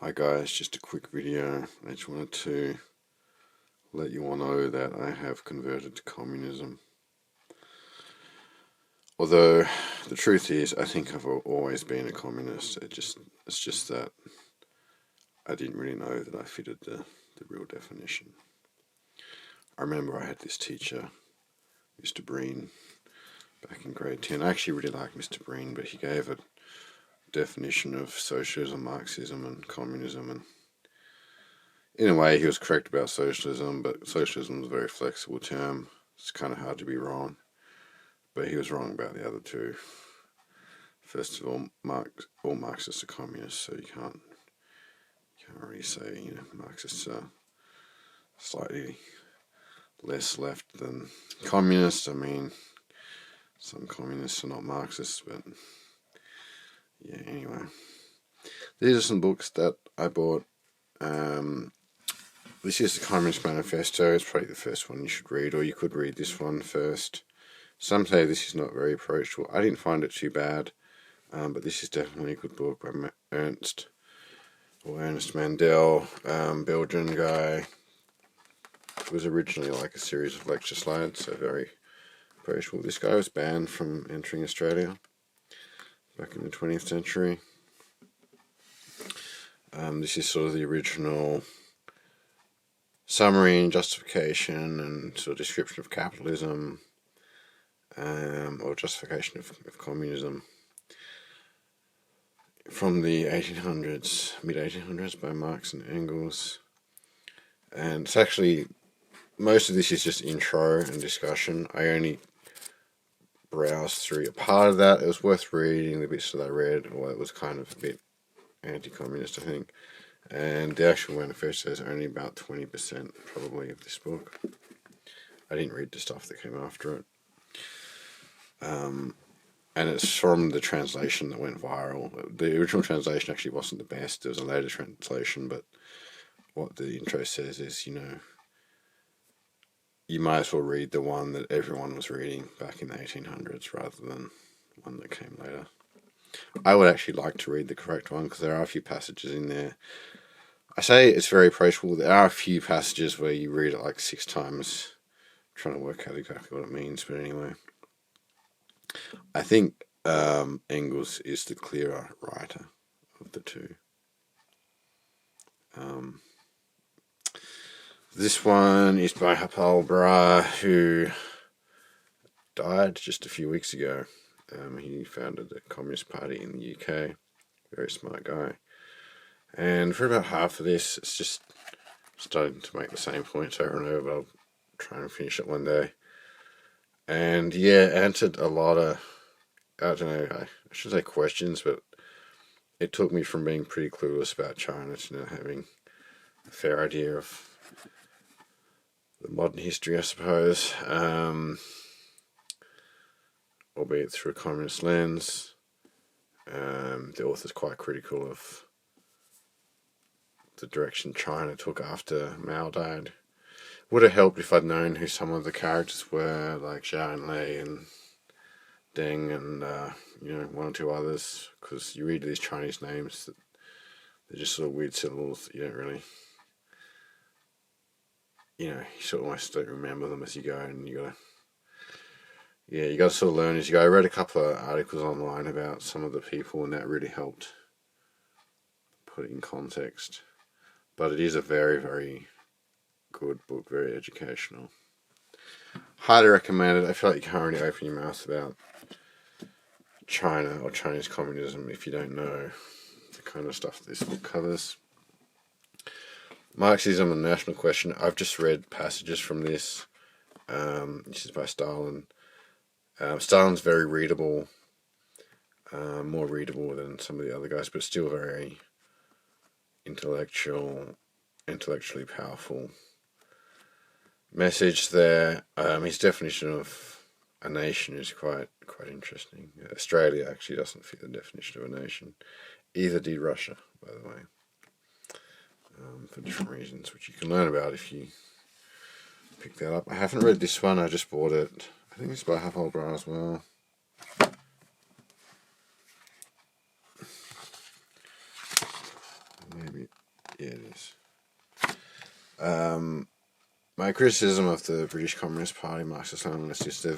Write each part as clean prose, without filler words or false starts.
Hi guys, just a quick video. I just wanted to let you all know that I have converted to communism. Although the truth is, I think I've always been a communist. It's just that I didn't really know that I fitted the real definition. I remember I had this teacher, Mr. Breen, back in grade 10. I actually really liked Mr. Breen, but he gave a definition of socialism, Marxism and communism, and in a way he was correct about socialism, but socialism is a very flexible term. It's kind of hard to be wrong, but he was wrong about the other two. First of all, all Marxists are communists, so you can't really say Marxists are slightly less left than communists. I mean, some communists are not Marxists, but yeah, anyway. These are some books that I bought. This is the Communist Manifesto. It's probably the first one you should read, or you could read this one first. Some say this is not very approachable. I didn't find it too bad, but this is definitely a good book by Ernst Mandel, Belgian guy. It was originally like a series of lecture slides, so very approachable. This guy was banned from entering Australia back in the 20th century. This is sort of the original summary and justification and sort of description of capitalism, or justification of communism from the 1800s, mid-1800s by Marx and Engels. And it's actually, most of this is just intro and discussion. I only browsed through a part of that. It was worth reading the bits that I read, or it was kind of a bit anti-communist, I think. And the actual manifesto is only about 20% probably of this book. I didn't read the stuff that came after it. And it's from the translation that went viral. The original translation actually wasn't the best. There was a later translation, but what the intro says is, you might as well read the one that everyone was reading back in the 1800s rather than one that came later. I would actually like to read the correct one because there are a few passages in there. I say it's very approachable. There are a few passages where you read it like 6 times, trying to work out exactly what it means. But anyway, I think Engels is the clearer writer of the two. This one is by Hapal Bra, who died just a few weeks ago. He founded the Communist Party in the UK. Very smart guy. And for about half of this, it's just starting to make the same points over and over, but I'll try and finish it one day. And yeah, answered a lot of, I don't know, I should say questions, but it took me from being pretty clueless about China to now having a fair idea of the modern history, I suppose, albeit through a communist lens. The author's quite critical of the direction China took after Mao died. Would have helped if I'd known who some of the characters were, like Zhao and Lei and Deng and one or two others, because you read these Chinese names that they're just sort of weird syllables that you don't really, you sort of almost don't remember them as you go, and you gotta sort of learn as you go. I read a couple of articles online about some of the people, and that really helped put it in context. But it is a very, very good book, very educational. Highly recommend it. I feel like you can't really open your mouth about China or Chinese communism if you don't know the kind of stuff this book covers. Marxism and National Question. I've just read passages from this. This is by Stalin. Stalin's very readable, more readable than some of the other guys, but still very intellectually powerful message there. His definition of a nation is quite interesting. Australia actually doesn't fit the definition of a nation. Either did Russia, by the way, for different reasons, which you can learn about if you pick that up. I haven't read this one. I just bought it. I think it's by Hapal Bra as well. maybe, yeah, it is. My criticism of the British Communist Party, Marxist-Leninists, is they've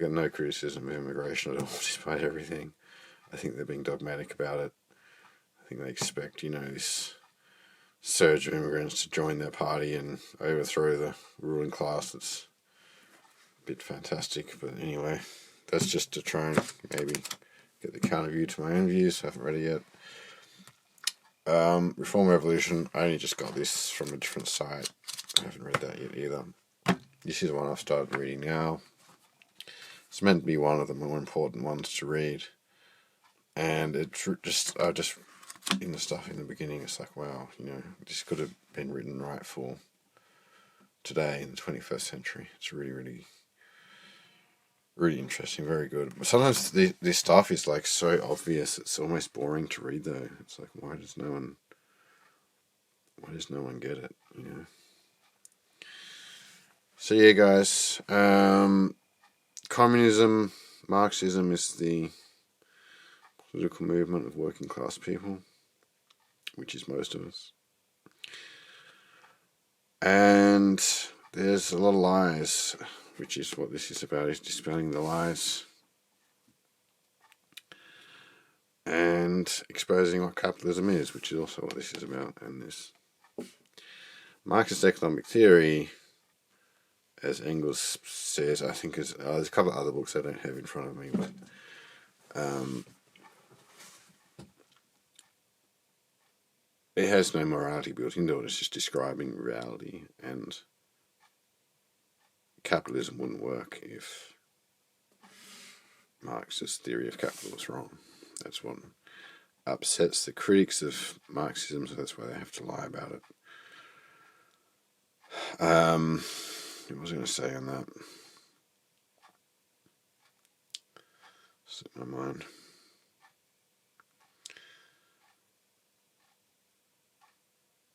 got no criticism of immigration at all, despite everything. I think they're being dogmatic about it. I think they expect, this surge of immigrants to join their party and overthrow the ruling class. That's a bit fantastic, but anyway, that's just to try and maybe get the counter view to my own views. I haven't read it yet. Reform Revolution, I only just got this from a different site. I haven't read that yet either. This is one I've started reading now. It's meant to be one of the more important ones to read. And it's just in the stuff in the beginning, it's like, wow, this could have been written right for today in the 21st century. It's really, really, really interesting, very good. But sometimes this stuff is like so obvious, it's almost boring to read though. It's like, why does no one get it, So yeah, guys, communism, Marxism is the political movement of working class people, which is most of us. And there's a lot of lies, which is what this is about, is dispelling the lies and exposing what capitalism is, which is also what this is about. And this Marxist economic theory, as Engels says, I think there's a couple of other books I don't have in front of me, but it has no morality built into it. It's just describing reality, and capitalism wouldn't work if Marx's theory of capital was wrong. That's what upsets the critics of Marxism, so that's why they have to lie about it. What was I going to say on that? Slipped my mind.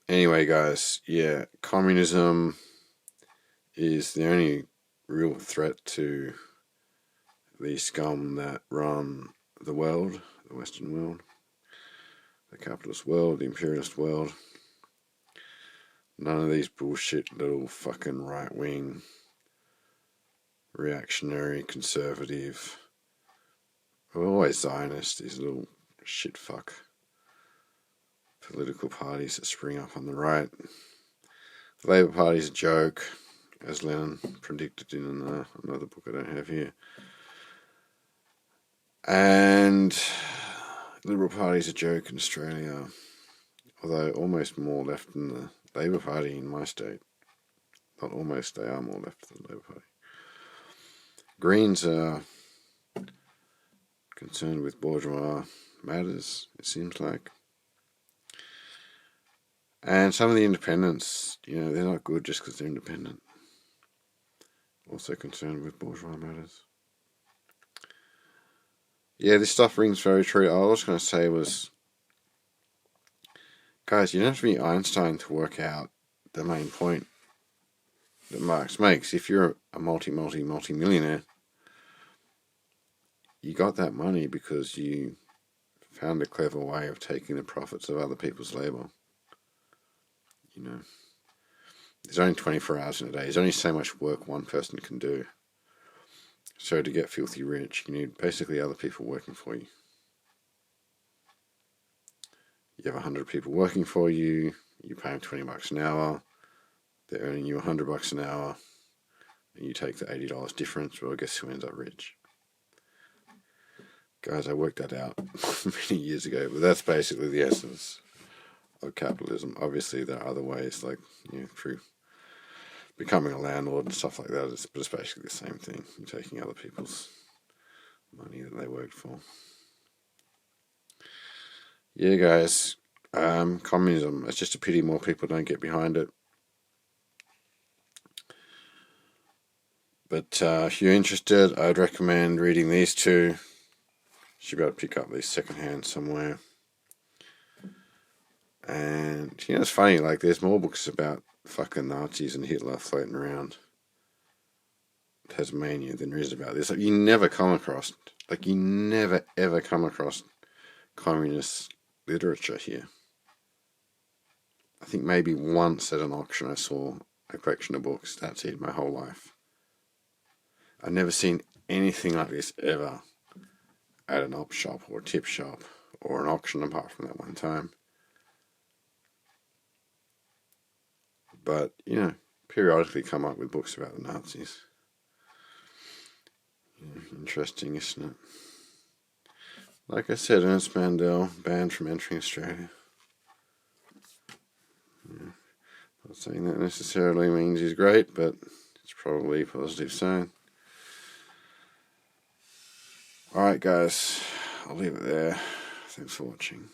Anyway, guys, yeah, communism is the only real threat to the scum that run the world, the Western world, the capitalist world, the imperialist world. None of these bullshit little fucking right-wing, reactionary, conservative, or always Zionist, these little shit fuck political parties that spring up on the right. The Labour Party's a joke, as Lenin predicted in another book I don't have here. And the Liberal Party's a joke in Australia, although almost more left than the Labour Party in my state. Not almost, they are more left than the Labour Party. Greens are concerned with bourgeois matters, it seems like. And some of the independents, they're not good just because they're independent. Also concerned with bourgeois matters. Yeah, this stuff rings very true. All I was going to say was, guys, you don't have to be Einstein to work out the main point that Marx makes. If you're a multi-millionaire, you got that money because you found a clever way of taking the profits of other people's labour. There's only 24 hours in a day. There's only so much work one person can do. So to get filthy rich, you need basically other people working for you. You have 100 people working for you, you pay them $20 an hour, they're earning you $100 an hour, and you take the $80 difference. Well, guess who ends up rich? Guys, I worked that out many years ago, but that's basically the essence of capitalism. Obviously, there are other ways, like through becoming a landlord and stuff like that, but it's basically the same thing. You're taking other people's money that they worked for. Yeah, guys, communism, it's just a pity more people don't get behind it. But if you're interested, I'd recommend reading these two. You should be able to pick up these secondhand somewhere. And, it's funny, like, there's more books about fucking Nazis and Hitler floating around Tasmania than there is about this. Like, you never ever come across communists literature here. I think maybe once at an auction I saw a collection of books. That's it, my whole life. I've never seen anything like this ever at an op shop or a tip shop or an auction apart from that one time. But, periodically come up with books about the Nazis. Interesting, isn't it? Like I said, Ernst Mandel banned from entering Australia. Not saying that necessarily means he's great, but it's probably a positive sign. Alright guys, I'll leave it there. Thanks for watching.